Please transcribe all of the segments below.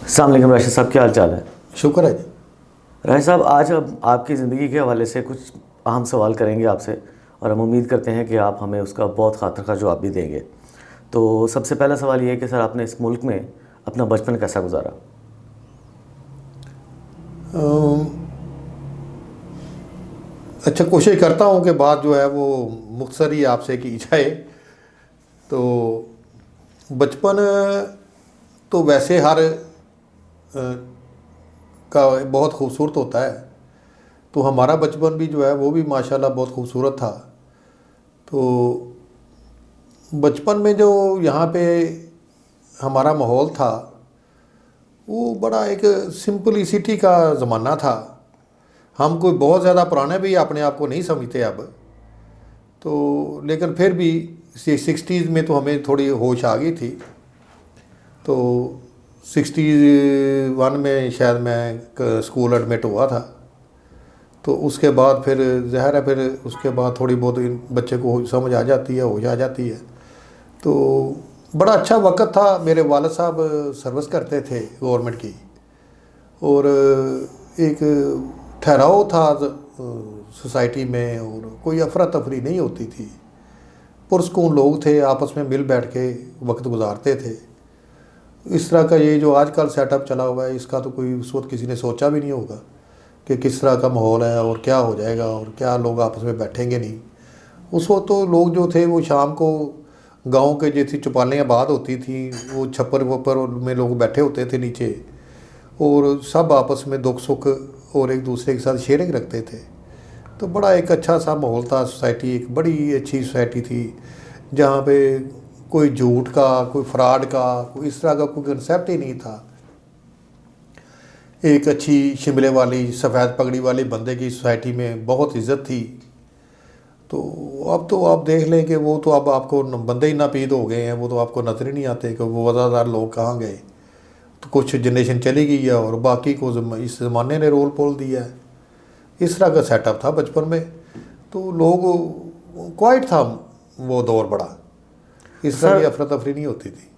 अस्सलाम वालेकुम राशिद साहब, क्या हाल चाल है? शुक्र है जी। राशिद साहब, आज हम आपकी ज़िंदगी के हवाले से कुछ अहम सवाल करेंगे आपसे, और हम उम्मीद करते हैं कि आप हमें उसका बहुत खातिर का जवाब भी देंगे। तो सबसे पहला सवाल ये है कि सर, आपने इस मुल्क में अपना बचपन कैसा गुजारा? अम, अच्छा, कोशिश करता हूँ कि बात जो है वो मुख्तसर ही आपसे की जाए। तो बचपन तो वैसे हर का बहुत खूबसूरत होता है। तो हमारा बचपन भी जो है वो भी माशाल्लाह बहुत खूबसूरत था। तो बचपन में जो यहाँ पे हमारा माहौल था वो बड़ा एक सिंपलिसिटी का ज़माना था। हम कोई बहुत ज़्यादा पुराने भी अपने आप को नहीं समझते अब तो, लेकिन फिर भी 60s में तो हमें थोड़ी होश आ गई थी। तो 61 में शायद मैं स्कूल एडमिट हुआ था। तो उसके बाद फिर ज़ाहिर है, फिर उसके बाद थोड़ी बहुत बच्चे को समझ आ जाती है, होश आ जाती है। तो बड़ा अच्छा वक्त था। मेरे वालिद साहब सर्विस करते थे गवर्नमेंट की, और एक ठहराव था सोसाइटी में, और कोई अफरा तफरी नहीं होती थी। पुरस्कून लोग थे, आपस में मिल बैठ के वक्त गुजारते थे। इस तरह का ये जो आजकल सेटअप चला हुआ है, इसका तो कोई उस वक्त किसी ने सोचा भी नहीं होगा कि किस तरह का माहौल है और क्या हो जाएगा और क्या लोग आपस में बैठेंगे नहीं। उस वक्त तो लोग जो थे वो शाम को गांव के जैसी चौपालियाँ बात होती थी, वो छप्पर वप्पर में लोग बैठे होते थे नीचे, और सब आपस में दुख सुख और एक दूसरे के साथ शेयरिंग रखते थे। तो बड़ा एक अच्छा सा माहौल था। सोसाइटी एक बड़ी अच्छी सोसाइटी थी जहाँ पे कोई झूठ का, कोई फ्रॉड का, कोई इस तरह का कोई कंसेप्ट ही नहीं था। एक अच्छी शिमले वाली सफ़ेद पगड़ी वाले बंदे की सोसाइटी में बहुत इज़्ज़त थी। तो अब तो आप देख लें कि वो तो अब आपको बंदे ही नापीद हो गए हैं, वो तो आपको नज़र ही नहीं आते कि वो वज़ादार लोग कहाँ गए। तो कुछ जनरेशन चली गई है और बाकी को इस ज़माने ने रोल पोल दिया है। इस तरह का सेटअप था बचपन में। तो लोग क्वाइट था वो दौर बड़ा, इस तरह की सर, अफरा तफरी नहीं होती थी।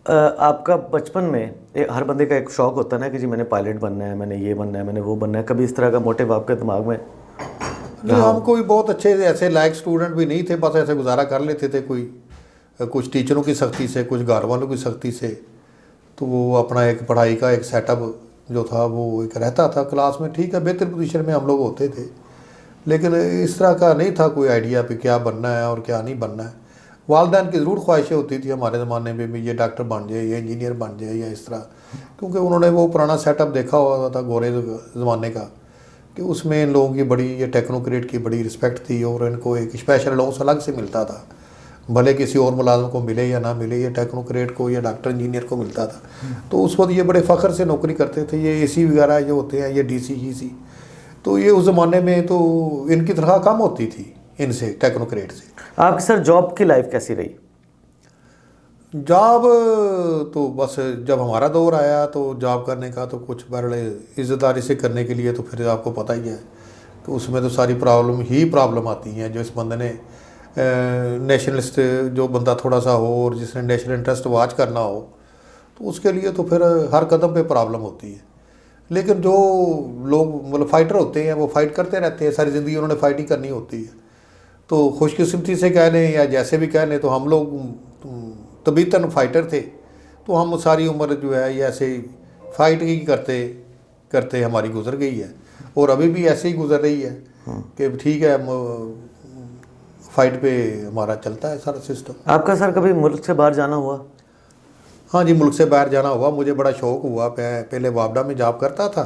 आपका बचपन में हर बंदे का एक शौक़ होता है ना कि जी मैंने पायलट बनना है, मैंने ये बनना है, मैंने वो बनना है। कभी इस तरह का मोटिव आपके दिमाग में नहीं, रहा हम हो? कोई बहुत अच्छे ऐसे लायक स्टूडेंट भी नहीं थे, बस ऐसे गुजारा कर लेते थे। कोई कुछ टीचरों की सख्ती से, कुछ घर वालों की सख्ती से। तो वो अपना एक पढ़ाई का एक सेटअप जो था वो एक रहता था क्लास में। ठीक है, बेहतर पोजीशन में हम लोग होते थे, लेकिन इस तरह का नहीं था कोई आइडिया पे क्या बनना है और क्या नहीं बनना है। वालदैन की ज़रूर ख्वाहिशें होती थी हमारे ज़माने में भी, ये डॉक्टर बन जाए, ये इंजीनियर बन जाए, या इस तरह, क्योंकि उन्होंने वो पुराना सेटअप देखा हुआ था गोरे ज़माने का, कि उसमें इन लोगों की बड़ी, ये टेक्नोक्रेट की बड़ी रिस्पेक्ट थी, और इनको एक स्पेशल अलाउंस अलग से मिलता था। भले किसी और मुलाजिम को मिले या ना मिले, ये टेक्नोक्रेट को या डॉक्टर इंजीनियर को मिलता था। तो उस वक्त ये बड़े फ़ख्र से नौकरी करते थे। ये एसी वगैरह जो होते हैं, ये डीसी सी, तो ये उस ज़माने में तो इनकी तनख्वाह कम होती थी इनसे, टेक्नोक्रेट से। आपकी सर जॉब की लाइफ कैसी रही? जॉब तो बस जब हमारा दौर आया तो जॉब करने का तो कुछ बड़े इज़्ज़तदारी से करने के लिए तो फिर आपको पता ही है कि उसमें तो सारी प्रॉब्लम आती हैं। जो इस बंदे ने नेशनलिस्ट जो बंदा थोड़ा सा हो और जिसने नेशनल इंटरेस्ट वाच करना हो, तो उसके लिए तो फिर हर कदम पे प्रॉब्लम होती है। लेकिन जो लोग मतलब फ़ाइटर होते हैं वो फ़ाइट करते रहते हैं, सारी ज़िंदगी उन्होंने फ़ाइट ही करनी होती है। तो खुशकिस्मती से कह लें या जैसे भी कह लें, तो हम लोग तबीयतन फ़ाइटर थे। तो हम सारी उम्र जो है ये ऐसे फ़ाइट ही करते करते हमारी गुजर गई है, और अभी भी ऐसे ही गुजर रही है कि ठीक है, फ़ाइट पे हमारा चलता है सारा सिस्टम। आपका सर कभी मुल्क से बाहर जाना हुआ? हाँ जी, मुल्क से बाहर जाना हुआ, मुझे बड़ा शौक़ हुआ। पहले वापडा में जॉब करता था,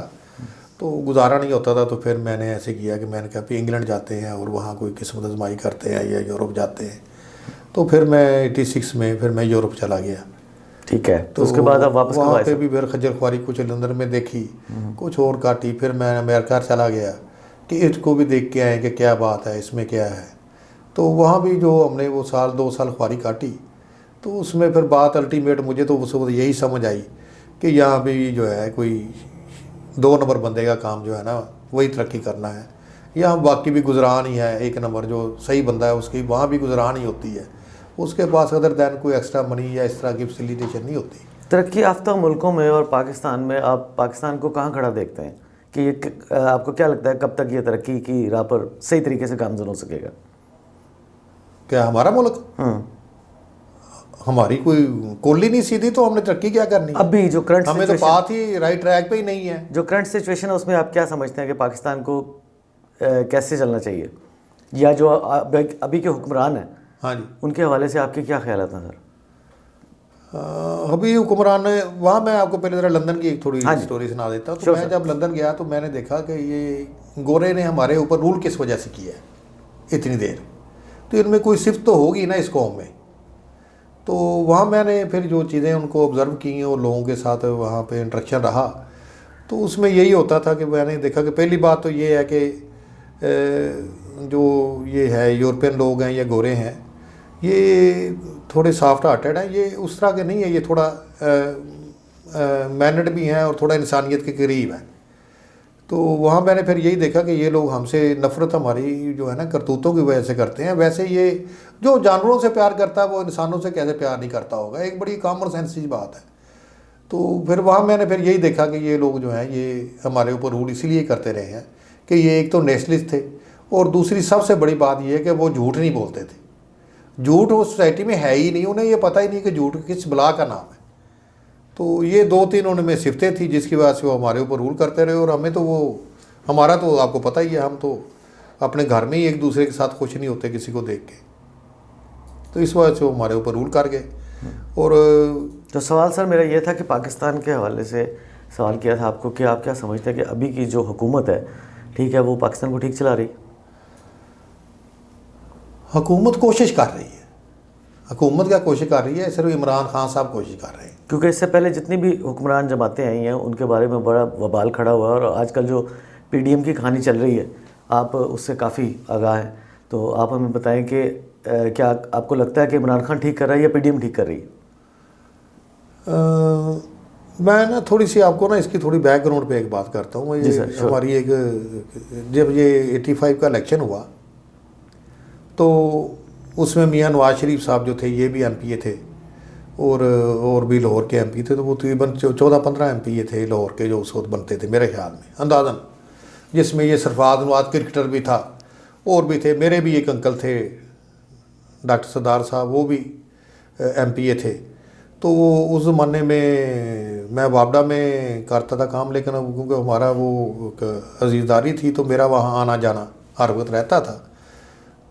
तो गुजारा नहीं होता था, तो फिर मैंने ऐसे किया कि मैंने कहा कि इंग्लैंड जाते हैं और वहाँ कोई किस्मत आजमाई करते हैं, या यूरोप जाते हैं। तो फिर मैं 86 में फिर मैं यूरोप चला गया। ठीक है, तो तो उसके बाद आप वापस कब वहाँ आए पे सर? भी फिर खज्जर ख्वारी कुछ लंदन में देखी, कुछ और काटी। फिर मैं अमेरिका चला गया कि इसको भी देख के आए कि क्या बात है, इसमें क्या है। तो वहाँ भी जो हमने वो 1-2 साल ख्वारी काटी, तो उसमें फिर बात अल्टीमेट मुझे तो उस वक्त यही समझ आई कि यहाँ भी जो है कोई 2 नंबर बंदे का काम जो है ना, वही तरक्की करना है। यहाँ बाकी भी गुजरान ही है, 1 नंबर जो सही बंदा है उसकी वहाँ भी गुजरान ही होती है। उसके पास अदर दैन कोई एक्स्ट्रा मनी या इस तरह की फैसिलिटेशन नहीं होती। तरक्की याफ्ता मुल्कों में और पाकिस्तान में आप पाकिस्तान को कहाँ खड़ा देखते हैं कि ये आपको क्या लगता है कब तक ये तरक्की की राह पर सही तरीके से गामजन हो सकेगा? क्या हमारा मुल्क, हमारी कोई कोली नहीं सीधी तो हमने तरक्की क्या करनी? अभी जो करंट हमें तो बात ही राइट ट्रैक पे ही नहीं है। जो करंट सिचुएशन है उसमें आप क्या समझते हैं कि पाकिस्तान को कैसे चलना चाहिए, या जो अभी के हुक्मरान हैं हाँ जी, उनके हवाले से आपके क्या ख्याल हैं सर? अभी हुक्मरान ने वहाँ, मैं आपको पहले ज़रा लंदन की एक थोड़ी हाँ जी। स्टोरी सुना देता हूँ। तो श्योर मैं सर। जब लंदन गया तो मैंने देखा कि ये गोरे ने हमारे ऊपर रूल किस वजह से किया है इतनी देर, तो इनमें कोई सिफ्त तो होगी ना इस कौम में। तो वहाँ मैंने फिर जो चीज़ें उनको ऑब्ज़र्व की और लोगों के साथ वहाँ पे इंटरेक्शन रहा, तो उसमें यही होता था कि मैंने देखा कि पहली बात तो ये है कि जो ये है यूरोपियन लोग हैं या गोरे हैं, ये थोड़े सॉफ्ट हार्टेड हैं, ये उस तरह के नहीं है, ये थोड़ा मैनर्ड भी हैं और थोड़ा इंसानियत के करीब हैं। तो वहाँ मैंने फिर यही देखा कि ये लोग हमसे नफ़रत हमारी जो है ना करतूतों की वजह से करते हैं। वैसे ये जो जानवरों से प्यार करता है वो इंसानों से कैसे प्यार नहीं करता होगा, एक बड़ी कॉमन सेंस की बात है। तो फिर वहाँ मैंने फिर यही देखा कि ये लोग जो हैं ये हमारे ऊपर रूल इसीलिए करते रहे हैं कि ये एक तो नेशनलिस्ट थे, और दूसरी सबसे बड़ी बात ये है कि वो झूठ नहीं बोलते थे। झूठ उस सोसाइटी में है ही नहीं, उन्हें ये पता ही नहीं कि झूठ किस बला का नाम है। तो ये दो तीन उनमें सिफतें थी जिसकी वजह से वो हमारे ऊपर रूल करते रहे। और हमें तो वो, हमारा तो आपको पता ही है, हम तो अपने घर में ही एक दूसरे के साथ खुश नहीं होते किसी को देख के, तो इस वजह से वो हमारे ऊपर रूल कर गए। और तो सवाल सर मेरा ये था कि पाकिस्तान के हवाले से सवाल किया था आपको कि आप क्या समझते हैं कि अभी की जो हुकूमत है, ठीक है, वो पाकिस्तान को ठीक चला रही? हुकूमत कोशिश कर रही है। हुकूमत क्या कोशिश कर रही है, सिर्फ इमरान खान साहब कोशिश कर रहे हैं। क्योंकि इससे पहले जितनी भी हुक्मरान जमातें आई हैं उनके बारे में बड़ा वबाल खड़ा हुआ है, और आजकल जो पीडीएम की कहानी चल रही है आप उससे काफ़ी आगाह हैं, तो आप हमें बताएं कि क्या आपको लगता है कि इमरान खान ठीक कर रहा है या पीडीएम ठीक कर रही है? मैं ना थोड़ी सी आपको ना इसकी थोड़ी बैकग्राउंड पे एक बात करता हूँ। जी ये सर, श्योर। हमारी एक, जब ये 85 का इलेक्शन हुआ तो उसमें मियाँ नवाज शरीफ साहब जो थे ये भी एमपीए थे, और भी लाहौर के एमपी थे। तो वो तकरीबन 14-15 एमपीए थे लाहौर के जो उस वक्त बनते थे मेरे ख्याल में अंदाज़न, जिसमें ये सरफराज नवाज क्रिकेटर भी था, और भी थे। मेरे भी एक अंकल थे डॉक्टर सरदार साहब, वो भी एमपीए थे। तो वो उस ज़माने में मैं वापडा में करता था काम, लेकिन क्योंकि हमारा वो अजीज़दारी थी तो मेरा वहाँ आना जाना हर वक्त रहता था।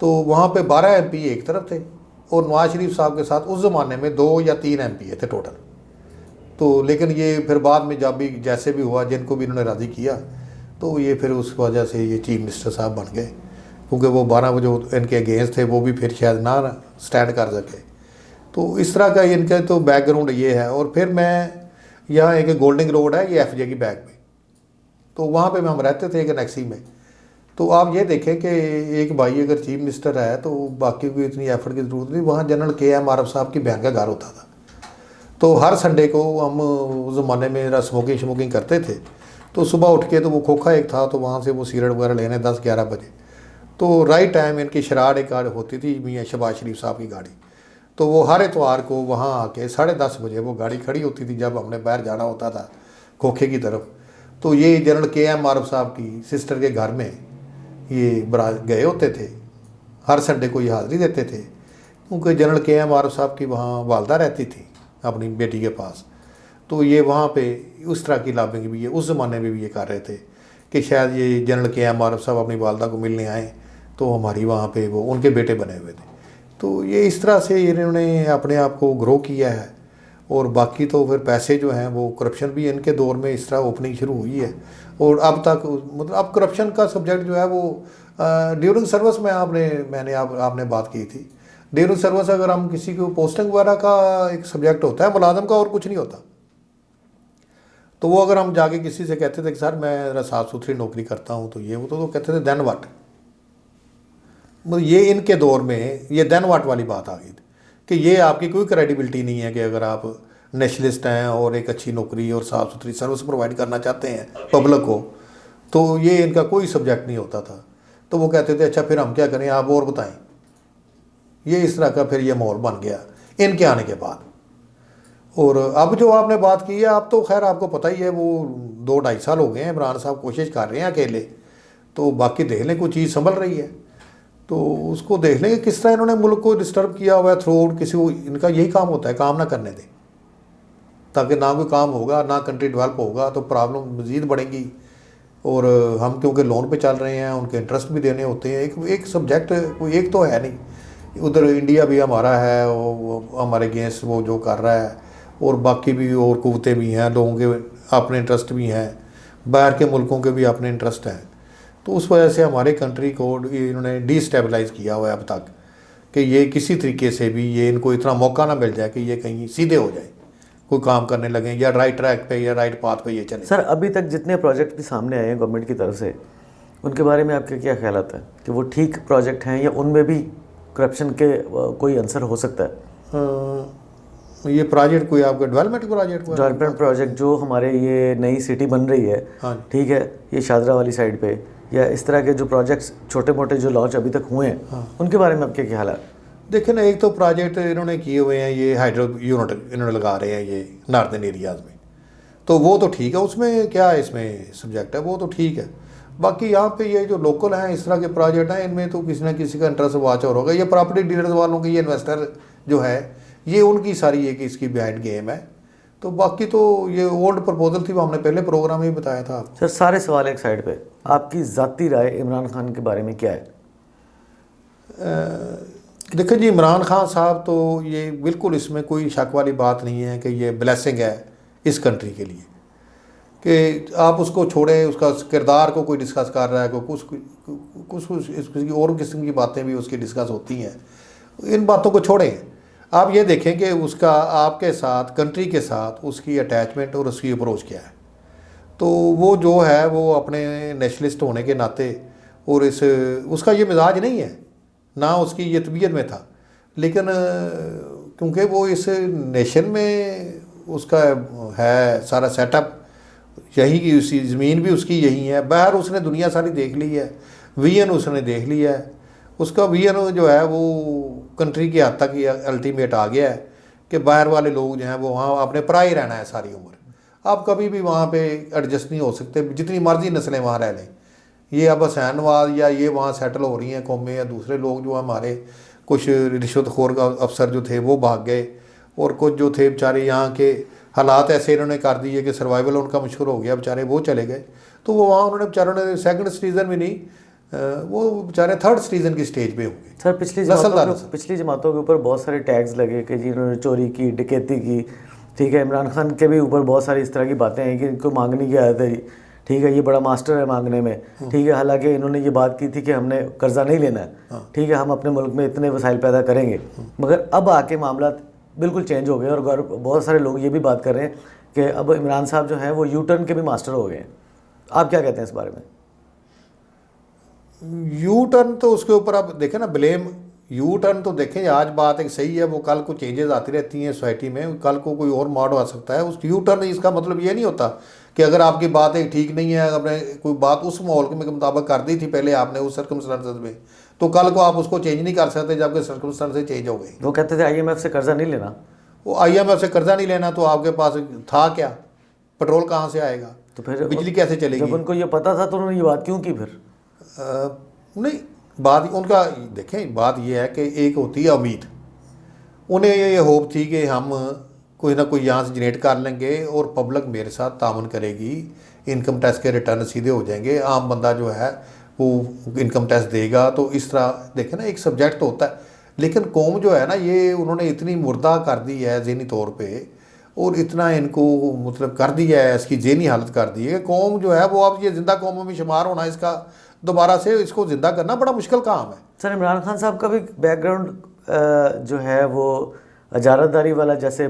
तो वहाँ पे 12 एमपी एक तरफ थे, और नवाज शरीफ साहब के साथ उस ज़माने में 2 या 3 एमपी थे टोटल। तो लेकिन ये फिर बाद में जब भी जैसे भी हुआ, जिनको भी इन्होंने राज़ी किया, तो ये फिर उस वजह से ये चीफ मिनिस्टर साहब बन गए, क्योंकि वो 12 जो इनके अगेंस्ट थे वो भी फिर शायद ना स्टैंड कर सके। तो इस तरह का इनका तो बैकग्राउंड ये है। और फिर मैं यहाँ एक गोल्डिंग रोड है, ये एफजे की बैक में, तो वहाँ पे हम रहते थे एक एनेक्सी में। तो आप ये देखें कि एक भाई अगर चीफ मिनिस्टर है तो बाकी कोई इतनी एफर्ट की ज़रूरत नहीं। वहाँ जनरल KM आरफ साहब की बहन का घर होता था, तो हर संडे को हम उस ज़माने में स्मोकिंग करते थे। तो सुबह उठ के, तो वो खोखा एक था, तो वहाँ से वो सिगरेट वगैरह लेने 10-11 बजे, तो राइट टाइम इनकी शराड़ एक गाड़ी होती थी मियाँ शहबाज शरीफ साहब की गाड़ी। तो वो हर इतवार को वहाँ आके 10:30 बजे वो गाड़ी खड़ी होती थी जब हमने बाहर जाना होता था खोखे की तरफ। तो ये जनरल KM आरफ साहब की सिस्टर के घर में ये गए होते थे, हर संडे को ये हाज़िरी देते थे, क्योंकि जनरल KM आरफ साहब की वहाँ वालदा रहती थी अपनी बेटी के पास। तो ये वहाँ पे उस तरह की लॉबिंग भी ये उस ज़माने में भी ये कर रहे थे कि शायद ये जनरल KM आरफ साहब अपनी वालदा को मिलने आए, तो हमारी वहाँ पे वो उनके बेटे बने हुए थे। तो ये इस तरह से इन्होंने अपने आप को ग्रो किया है। और बाकी तो फिर पैसे जो हैं वो करप्शन भी इनके दौर में इस तरह ओपनिंग शुरू हुई है, और अब तक मतलब अब करप्शन का सब्जेक्ट जो है वो ड्यूरिंग सर्विस में आपने बात की थी। ड्यूरिंग सर्विस अगर हम किसी को पोस्टिंग वगैरह का एक सब्जेक्ट होता है मुलाजम का, और कुछ नहीं होता। तो वो अगर हम जाके किसी से कहते थे कि सर मैं साफ़ सुथरी नौकरी करता हूँ, तो ये वो तो कहते थे देन व्हाट। मतलब ये इनके दौर में ये देन व्हाट वाली बात आ गई थी कि ये आपकी कोई क्रेडिबिलिटी नहीं है कि अगर आप नेशनलिस्ट हैं और एक अच्छी नौकरी और साफ़ सुथरी सर्विस प्रोवाइड करना चाहते हैं पब्लिक को, तो ये इनका कोई सब्जेक्ट नहीं होता था। तो वो कहते थे अच्छा फिर हम क्या करें, आप और बताएं। ये इस तरह का फिर ये माहौल बन गया इनके आने के बाद। और अब जो आपने बात की है, आप तो खैर आपको पता ही है, वो 2-2.5 साल हो गए हैं इमरान साहब कोशिश कर रहे हैं अकेले, तो बाकी देख लें कोई चीज़ संभल रही है तो उसको देख लें कि किस तरह इन्होंने मुल्क को डिस्टर्ब किया हुआ है थ्रू आउट। किसी को इनका यही काम होता है, काम ना करने दें, ताकि ना कोई काम होगा ना कंट्री डेवलप होगा तो प्रॉब्लम मज़ीद बढ़ेंगी। और हम क्योंकि लोन पे चल रहे हैं, उनके इंटरेस्ट भी देने होते हैं। एक सब्जेक्ट कोई एक तो है नहीं, उधर इंडिया भी हमारा है, वो हमारे अगेंस्ट वो जो कर रहा है, और बाकी भी और कुव्वतें भी हैं, लोगों के अपने इंटरेस्ट भी हैं, बाहर के मुल्कों के भी अपने इंटरेस्ट हैं। तो उस वजह से हमारे कंट्री को इन्होंने डिस्टेबलाइज़ किया हुआ है अब तक, कि ये किसी तरीके से भी ये इनको इतना मौका ना मिल जाए कि ये कहीं सीधे हो जाए, कोई काम करने लगे या राइट ट्रैक पे या राइट पाथ पे ये चले। सर अभी तक जितने प्रोजेक्ट भी सामने आए हैं गवर्नमेंट की तरफ से, उनके बारे में आपके क्या ख्याल आता है कि वो ठीक प्रोजेक्ट हैं या उनमें भी करप्शन के कोई आंसर हो सकता है? ये प्रोजेक्ट कोई आपका डेवलपमेंट प्रोजेक्ट जो हमारे ये नई सिटी बन रही है, हाँ ठीक है, ये शादरा वाली साइड पे, या इस तरह के जो प्रोजेक्ट्स छोटे मोटे जो लॉन्च अभी तक हुए हैं, हाँ। उनके बारे में आपके क्या ख्याल है? देखिए ना, एक तो प्रोजेक्ट इन्होंने किए हुए हैं, ये हाइड्रो यूनिट इन्होंने लगा रहे हैं ये नॉर्दर्न एरियाज़ में, तो वो तो ठीक है, उसमें क्या इसमें सब्जेक्ट है, वो तो ठीक है। बाकी यहाँ पे ये जो लोकल हैं इस तरह के प्रोजेक्ट हैं, इनमें तो किसी ना किसी का इंटरेस्ट वाच और होगा। ये प्रॉपर्टी डीलर्स वालों की, ये इन्वेस्टर जो है, ये उनकी सारी एक इसकी बिहाइंड गेम है। तो बाकी तो ये ओल्ड प्रपोजल थी, वो हमने पहले प्रोग्राम में बताया था आपको। सर सारे सवाल एक साइड पे, आपकी ज़ाती राय इमरान खान के बारे में क्या है? देखिए जी, इमरान खान साहब तो ये बिल्कुल, इसमें कोई शक वाली बात नहीं है कि ये ब्लेसिंग है इस कंट्री के लिए, कि आप उसको छोड़ें, उसका किरदार को कोई डिस्कस कर रहा है, कुछ इसकी और किस्म की बातें भी उसकी डिस्कस होती हैं, इन बातों को छोड़ें। आप ये देखें कि उसका आपके साथ, कंट्री के साथ उसकी अटैचमेंट और उसकी अप्रोच क्या है। तो वो जो है वो अपने नेशनलिस्ट होने के नाते, और उसका ये मिजाज नहीं है, ना उसकी ये तबीयत में था, लेकिन क्योंकि वो इस नेशन में उसका है सारा सेटअप, यही की उसी ज़मीन भी उसकी यही है, बाहर उसने दुनिया सारी देख ली है, विजन उसने देख लिया है, उसका विजन जो है वो कंट्री की हद तक अल्टीमेट आ गया है कि बाहर वाले लोग जो हैं वो वहाँ अपने परा ही रहना है सारी उम्र। आप कभी भी वहाँ पे एडजस्ट नहीं हो सकते, जितनी मर्जी नस्लें वहाँ रह लें। ये अब हसैनवाद या ये वहाँ सेटल हो रही हैं कौमें, या दूसरे लोग जो हमारे कुछ रिश्वतखोर का अफसर जो थे वो भाग गए, और कुछ जो थे बेचारे यहाँ के हालात ऐसे इन्होंने कर दिए कि सर्वाइवल उनका मुश्किल हो गया, बेचारे वो चले गए। तो वो वहाँ उन्होंने बेचारों ने सेकंड सीजन भी नहीं, वो बेचारे थर्ड सीजन की स्टेज पे होंगे। सर पिछली जमातों के ऊपर बहुत सारे टैग्स लगे कि जिन्होंने चोरी की, डकैती की, ठीक है। इमरान खान के भी ऊपर बहुत सारी इस तरह की बातें हैं कि इनको मांगने की आदत है, ठीक है, ये बड़ा मास्टर है मांगने में, ठीक है। हालांकि इन्होंने ये बात की थी कि हमने कर्जा नहीं लेना है, ठीक है, हम अपने मुल्क में इतने वसाइल पैदा करेंगे, मगर अब आके मामला बिल्कुल चेंज हो गए। और बहुत सारे लोग ये भी बात कर रहे हैं कि अब इमरान साहब जो हैं वो यू टर्न के भी मास्टर हो गए हैं। आप क्या कहते हैं इस बारे में? यू टर्न तो उसके ऊपर आप देखें ना, ब्लेम यू टर्न तो देखें, आज बात एक सही है, वो कल को चेंजेस आती रहती हैं सोसाइटी में, कल को कोई और मॉड आ सकता है। उस यू टर्न इसका मतलब ये नहीं होता कि अगर आपकी बात एक ठीक नहीं है, आपने कोई बात उस माहौल के मुताबिक कर दी थी पहले आपने उस सर्कमस्टांसेस में, तो कल को आप उसको चेंज नहीं कर सकते जबकि सर्कमस्टांसेस चेंज हो गए। वो कहते थे IMF से कर्जा नहीं लेना, वो IMF से कर्जा नहीं लेना, तो आपके पास था क्या? पेट्रोल कहाँ से आएगा? तो फिर बिजली कैसे चलेगी? जब उनको ये पता था तो उन्होंने ये बात क्यों की फिर? नहीं, बात उनका देखें, बात ये है कि एक होती है उम्मीद, उन्हें ये होप थी कि हम कोई ना कोई यहाँ से जनरेट कर लेंगे और पब्लिक मेरे साथ तामन करेगी, इनकम टैक्स के रिटर्न सीधे हो जाएंगे, आम बंदा जो है वो इनकम टैक्स देगा। तो इस तरह देखें ना, एक सब्जेक्ट तो होता है, लेकिन कौम जो है ना, ये उन्होंने इतनी मुर्दा कर दी है ज़हनी तौर पे, और इतना इनको मतलब कर दिया है, इसकी ज़हनी हालत कर दी है कि कौम जो है वो अब ये ज़िंदा कौमों में शुमार होना, इसका दोबारा से इसको ज़िंदा करना बड़ा मुश्किल काम है। सर इमरान खान साहब का भी बैकग्राउंड जो है वो अजारतदारी वाला, जैसे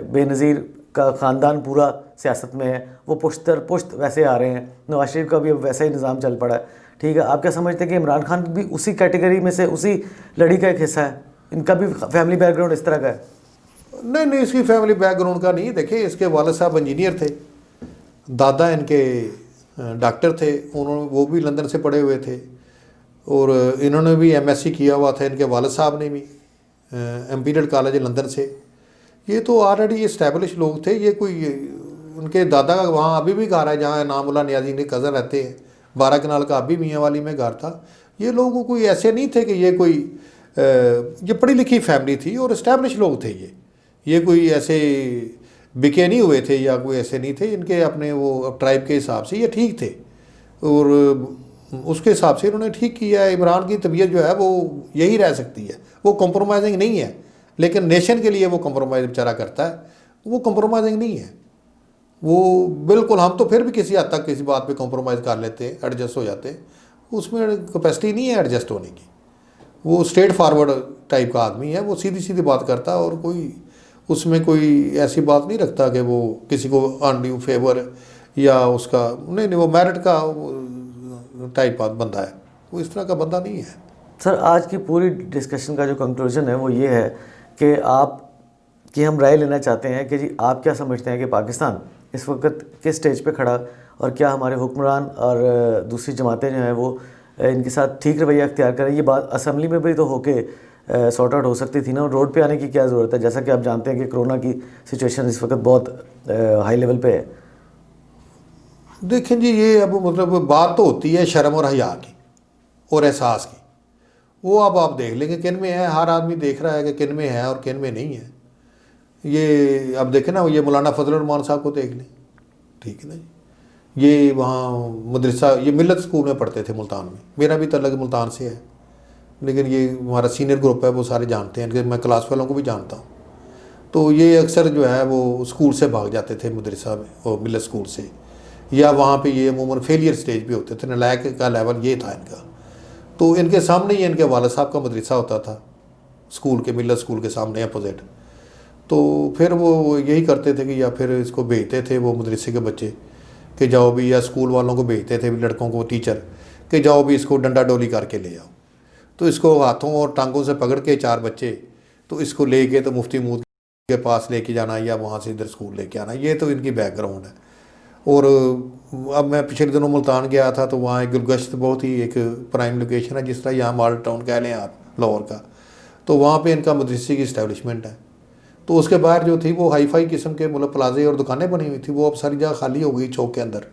बेनज़ीर का ख़ानदान पूरा सियासत में है, वो पुश्त वैसे आ रहे हैं, नवाज शरीफ का भी अब वैसा ही निज़ाम चल पड़ा है, ठीक है। आप क्या समझते हैं कि इमरान खान भी उसी कैटेगरी में से, उसी लड़ी का एक हिस्सा है? इनका भी फैमिली बैकग्राउंड इस तरह का है? नहीं, इसकी फैमिली बैकग्राउंड का नहीं। देखिए, इसके वालिद साहब इंजीनियर थे, दादा इनके डॉक्टर थे, उन्होंने वो भी लंदन से पढ़े हुए थे, और इन्होंने भी MSc किया हुआ था, इनके वालिद साहब ने भी इम्पीरियल कॉलेज लंदन से। ये तो ऑलरेडी इस्टेब्लिश लोग थे। ये कोई उनके दादा का वहाँ अभी भी घर है जहाँ नामुल्ला नियाजी के कज़न रहते हैं, 12 कनाल का अभी मियाँ वाली में घर था। ये लोग कोई ऐसे नहीं थे कि ये कोई ये पढ़ी लिखी फैमिली थी और इस्टेब्लिश लोग थे। ये कोई ऐसे बिके नहीं हुए थे या कोई ऐसे नहीं थे। इनके अपने वो ट्राइब के हिसाब से ये ठीक थे और उसके हिसाब से इन्होंने ठीक किया है। इमरान की तबीयत जो है वो यही रह सकती है, वो कॉम्प्रोमाइजिंग नहीं है, लेकिन नेशन के लिए वो कॉम्प्रोमाइज़ बेचारा करता है। वो कॉम्प्रोमाइजिंग नहीं है वो बिल्कुल। हम तो फिर भी किसी हद तक किसी बात पे कॉम्प्रोमाइज़ कर लेते हैं, एडजस्ट हो जाते हैं। उसमें कैपेसिटी नहीं है एडजस्ट होने की। वो स्ट्रेट फॉरवर्ड टाइप का आदमी है, वो सीधी सीधी बात करता है और कोई उसमें कोई ऐसी बात नहीं रखता कि वो किसी को अनड्यू फेवर या उसका नहीं, वो मेरिट का टाइप बंदा है, वो इस तरह का बंदा नहीं है। सर आज की पूरी डिस्कशन का जो कंक्लूजन है वो ये है कि हम राय लेना चाहते हैं कि जी आप क्या समझते हैं कि पाकिस्तान इस वक्त किस स्टेज पे खड़ा, और क्या हमारे हुक्मरान और दूसरी जमातें जो हैं वो इनके साथ ठीक रवैया अख्तियार करें। ये बात असम्बली में भी तो होके सॉर्ट आउट हो सकती थी ना, और रोड पे आने की क्या ज़रूरत है, जैसा कि आप जानते हैं कि कोरोना की सिचुएशन इस वक्त बहुत हाई लेवल पे है। देखें जी, ये अब मतलब बात तो होती है शर्म और हया की और एहसास की। वो अब आप देख लेंगे किन में है, हर आदमी देख रहा है कि किन में है और किन में नहीं है। ये अब देखें ना, ये मौलाना फजल रहमान साहब को देख लें, ठीक है ना जी। ये वहाँ मदरसा, ये मिलत स्कूल में पढ़ते थे मुल्तान में, मेरा भी तल्लुक मुल्तान से है, लेकिन ये हमारा सीनियर ग्रुप है, वो सारे जानते हैं, मैं क्लास वालों को भी जानता हूँ। तो ये अक्सर जो है वो स्कूल से भाग जाते थे मदरसा में, वो मिलत स्कूल से, या वहाँ पे ये अमूमन फेलियर स्टेज पे होते थे, नलायक का लेवल ये था इनका। तो इनके सामने ही इनके वालिद साहब का मदरसा होता था स्कूल के, मिलत स्कूल के सामने अपोजिट। तो फिर वो यही करते थे कि या फिर इसको भेजते थे वो मदरसे के बच्चे कि जाओ भी, या स्कूल वालों को भेजते थे लड़कों को टीचर कि जाओ भी इसको डंडा डोली करके ले आओ। तो इसको हाथों और टांगों से पकड़ के 4 बच्चे, तो इसको लेके तो मुफ्ती मूद के पास लेके जाना या वहाँ से इधर स्कूल लेके आना, ये तो इनकी बैकग्राउंड है। और अब मैं पिछले दिनों मुल्तान गया था, तो वहाँ एक गुलगश्त बहुत ही एक प्राइम लोकेशन है, जिस तरह यहाँ मॉडल टाउन कह लें आप लाहौर का, तो वहाँ पे इनका मदरसे की इस्टेब्लिशमेंट है। तो उसके बाहर जो थी वो हाई फाई किस्म के मतलब प्लाजे और दुकानें बनी हुई थी, वो अब सारी जगह खाली हो गई चौक के अंदर।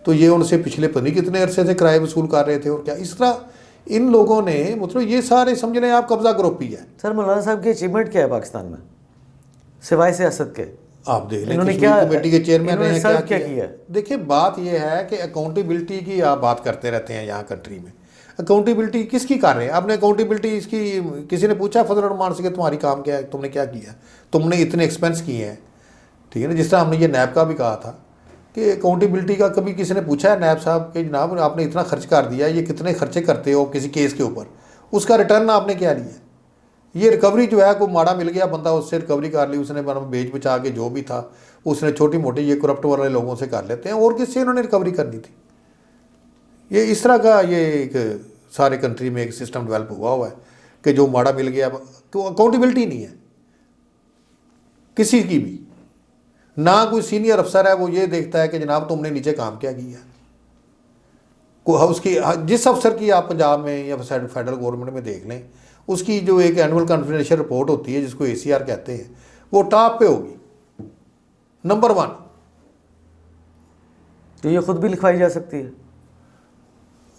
तो ये उनसे पिछले पता नहीं कितने अरसे से किराए वसूल कर रहे थे और क्या इस तरह इन लोगों ने, मतलब ये सारे समझ लें आप कब्जा ग्रुप ही है। सर मौलाना साहब की अचीवमेंट क्या है पाकिस्तान में सिवाय सियासत के? आप देख लें इन्होंने कश्मीर क्या कमेटी के चेयरमैन ने क्या किया? देखिए बात यह है कि अकाउंटेबिलिटी की आप बात करते रहते हैं यहाँ कंट्री में। अकाउंटेबिलिटी किसकी कर रहे हैं? आपने अकाउंटेबिलिटी इसकी किसी ने पूछा फजल रहमान से कि तुम्हारी काम क्या है, तुमने क्या किया, तुमने इतने एक्सपेंस किए हैं, ठीक है ना। जिस तरह हमने ये नैब का भी कहा था कि अकाउंटेबिलिटी का कभी किसी ने पूछा है नैब साहब कि जनाब आपने इतना खर्च कर दिया, ये कितने खर्चे करते हो किसी केस के ऊपर, उसका रिटर्न आपने क्या लिया? ये रिकवरी जो है, कोई माड़ा मिल गया बंदा, उससे रिकवरी कर ली उसने, बेच बचा के जो भी था उसने छोटी मोटी ये करप्ट वाले लोगों से कर लेते हैं, और किससे इन्होंने रिकवरी करनी थी? ये इस तरह का ये एक सारे कंट्री में एक सिस्टम डेवलप हुआ है कि जो माड़ा मिल गया, तो अकाउंटेबिलिटी नहीं है किसी की भी। ना कोई सीनियर अफसर है वो ये देखता है कि जनाब तुमने नीचे काम क्या किया। उसकी जिस अफसर की आप पंजाब में या फेडरल गवर्नमेंट में देख लें, उसकी जो एक एनुअल कॉन्फिडेंशियल रिपोर्ट होती है जिसको ACR कहते हैं, वो टॉप पे होगी, नंबर 1। तो ये खुद भी लिखवाई जा सकती है?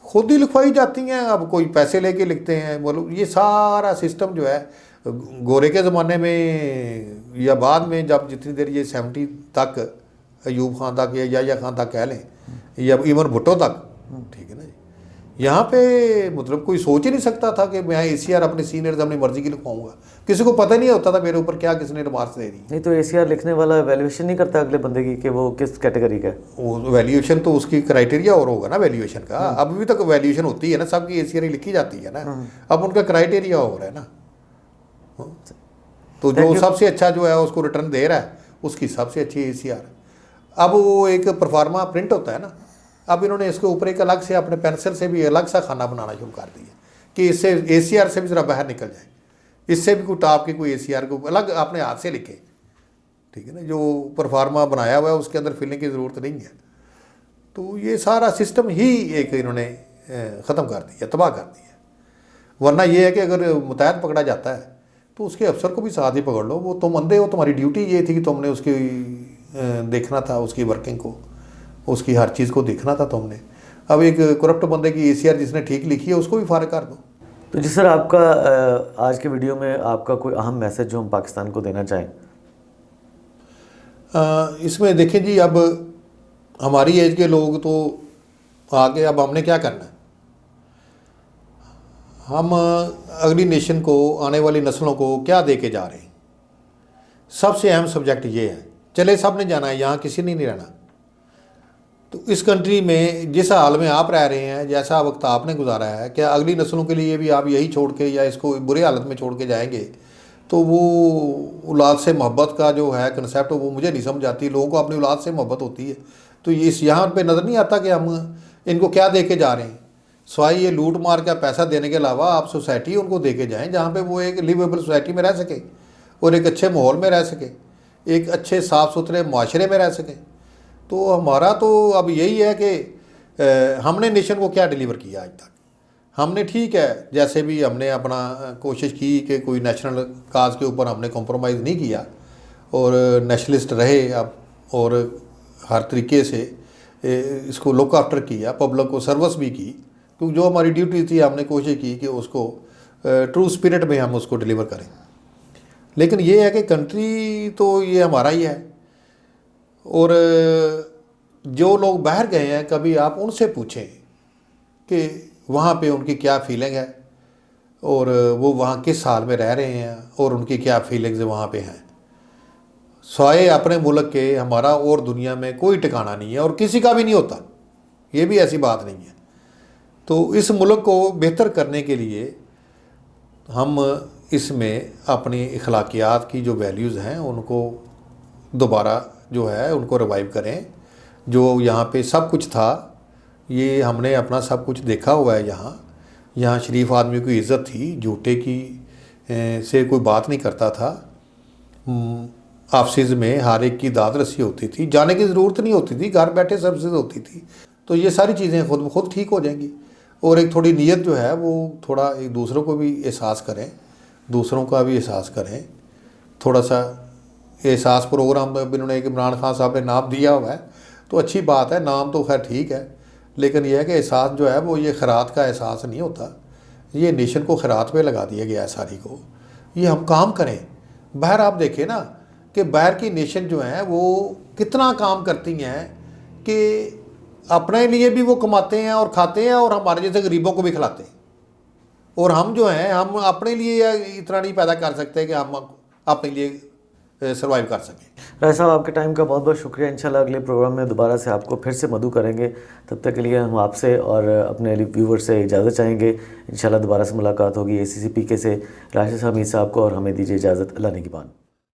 खुद ही लिखवाई जाती हैं, अब कोई पैसे लेके लिखते हैं। बोलो ये सारा सिस्टम जो है गोरे के ज़माने में या बाद में, जब जितनी देर ये 70 तक अयूब खान तक या याह्या खान तक कह लें, या इवन भुट्टो तक, ठीक है ना जी, यहाँ पे मतलब कोई सोच ही नहीं सकता था कि मैं ACR अपने सीनियर्स अपनी मर्जी की लिखवाऊंगा। किसी को पता नहीं होता था मेरे ऊपर क्या किसने रिमार्क्स दे दी। नहीं तो ACR लिखने वाला वैल्यूएशन नहीं करता अगले बंदे की कि वो किस कैटेगरी का है? वो वैल्यूएशन तो उसकी क्राइटेरिया और होगा ना वैल्यूएशन का। अब भी तक वैल्यूएशन होती है ना, सबकी ACR ही लिखी जाती है ना, अब उनका क्राइटेरिया हो रहा है ना। तो जो सबसे अच्छा जो है उसको रिटर्न दे रहा है, उसकी सबसे अच्छी ACR। अब वो एक परफार्मा प्रिंट होता है ना, अब इन्होंने इसके ऊपर एक अलग से अपने पेंसिल से भी अलग सा खाना बनाना शुरू कर दिया कि इससे ACR से भी ज़रा बाहर निकल जाए, इससे भी कोई टॉप की कोई ACR को अलग अपने हाथ से लिखे, ठीक है ना। जो परफार्मा बनाया हुआ है उसके अंदर फिलने की ज़रूरत नहीं है। तो ये सारा सिस्टम ही एक इन्होंने ख़त्म कर दिया, तबाह कर दिया। वरना ये है कि अगर मुतहद पकड़ा जाता है तो उसके अफसर को भी साथ ही पकड़ लो, वो तुम अंधे हो, तुम्हारी ड्यूटी ये थी कि तुमने उसकी देखना था, उसकी वर्किंग को, उसकी हर चीज़ को देखना था तुमने। अब एक करप्ट बंदे की ACR जिसने ठीक लिखी है उसको भी फारिग कर दो। तो जी सर, आपका आज के वीडियो में आपका कोई अहम मैसेज जो हम पाकिस्तान को देना चाहें? इसमें देखें जी, अब हमारी एज के लोग तो आगे, अब हमने क्या करना है, हम अगली नेशन को, आने वाली नस्लों को क्या दे के जा रहे हैं। सबसे अहम सब्जेक्ट ये है, चले सब ने जाना है, यहाँ किसी ने नहीं रहना। तो इस कंट्री में जिस हाल में आप रह रहे हैं, जैसा वक्त आपने गुजारा है, क्या अगली नस्लों के लिए भी आप यही छोड़ के या इसको बुरी हालत में छोड़ के जाएंगे? तो वो औलाद से मोहब्बत का जो है कंसेप्ट, वो मुझे नहीं समझ आती। लोगों को अपनी औलाद से मोहब्बत होती है, तो इस यहाँ पे नज़र नहीं आता कि हम इनको क्या दे के जा रहे हैं। स्वाई ये लूट मार का पैसा देने के अलावा आप सोसाइटी उनको दे के जाएँ जहाँ पर वो एक लिवेबल सोसाइटी में रह सके और एक अच्छे माहौल में रह सके, एक अच्छे साफ़ सुथरे माशरे में रह सकें। तो हमारा तो अब यही है कि हमने नेशन को क्या डिलीवर किया आज तक। हमने ठीक है, जैसे भी हमने अपना कोशिश की कि कोई नेशनल काज के ऊपर हमने कॉम्प्रोमाइज़ नहीं किया और नेशनलिस्ट रहे अब, और हर तरीके से इसको लुक आफ्टर किया, पब्लिक को सर्विस भी की, क्योंकि जो हमारी ड्यूटी थी हमने कोशिश की कि उसको ट्रू स्पिरिट में हम उसको डिलीवर करें। लेकिन ये है कि कंट्री तो ये हमारा ही है, और जो लोग बाहर गए हैं कभी आप उनसे पूछें कि वहाँ पे उनकी क्या फीलिंग है और वो वहाँ किस हाल में रह रहे हैं और उनकी क्या फीलिंग्स वहाँ पे हैं। स्वाए अपने मुल्क के हमारा और दुनिया में कोई ठिकाना नहीं है और किसी का भी नहीं होता, ये भी ऐसी बात नहीं है। तो इस मुल्क को बेहतर करने के लिए हम इसमें अपनी अखलाकियात की जो वैल्यूज़ हैं उनको दोबारा जो है उनको रिवाइव करें। जो यहाँ पे सब कुछ था, ये हमने अपना सब कुछ देखा हुआ है। यहाँ शरीफ आदमी की इज़्ज़त थी, झूठे की से कोई बात नहीं करता था। ऑफिस में हर एक की दाद रसी होती थी, जाने की ज़रूरत नहीं होती थी, घर बैठे सर्विसेज होती थी। तो ये सारी चीज़ें खुद ठीक हो जाएंगी। और एक थोड़ी नीयत जो है वो थोड़ा एक दूसरों को भी एहसास करें, दूसरों का भी एहसास करें। थोड़ा सा एहसास प्रोग्राम इन्होंने एक इमरान खान साहब ने नाम दिया हुआ है, तो अच्छी बात है, नाम तो खैर ठीक है। लेकिन यह है कि एहसास जो है वो ये खैरात का एहसास नहीं होता, ये नेशन को खैरात पे लगा दिया गया है सारी को। ये हम काम करें। बाहर आप देखें ना कि बाहर की नेशन जो हैं वो कितना काम करती हैं कि अपने लिए भी वो कमाते हैं और खाते हैं और हमारे जैसे गरीबों को भी खिलाते हैं। और हम जो हैं, हम अपने लिए इतना नहीं पैदा कर सकते कि हम अपने लिए सर्वाइव कर सकें। राय साहब, आपके टाइम का बहुत बहुत शुक्रिया। इंशाल्लाह अगले प्रोग्राम में दोबारा से आपको फिर से मदऊ करेंगे। तब तक के लिए हम आपसे और अपने व्यूवर से इजाज़त चाहेंगे। इंशाल्लाह दोबारा से मुलाकात होगी ACC PK से। राशिद हमीद साहब को और हमें दीजिए इजाज़त। अल्लाह निगहबान।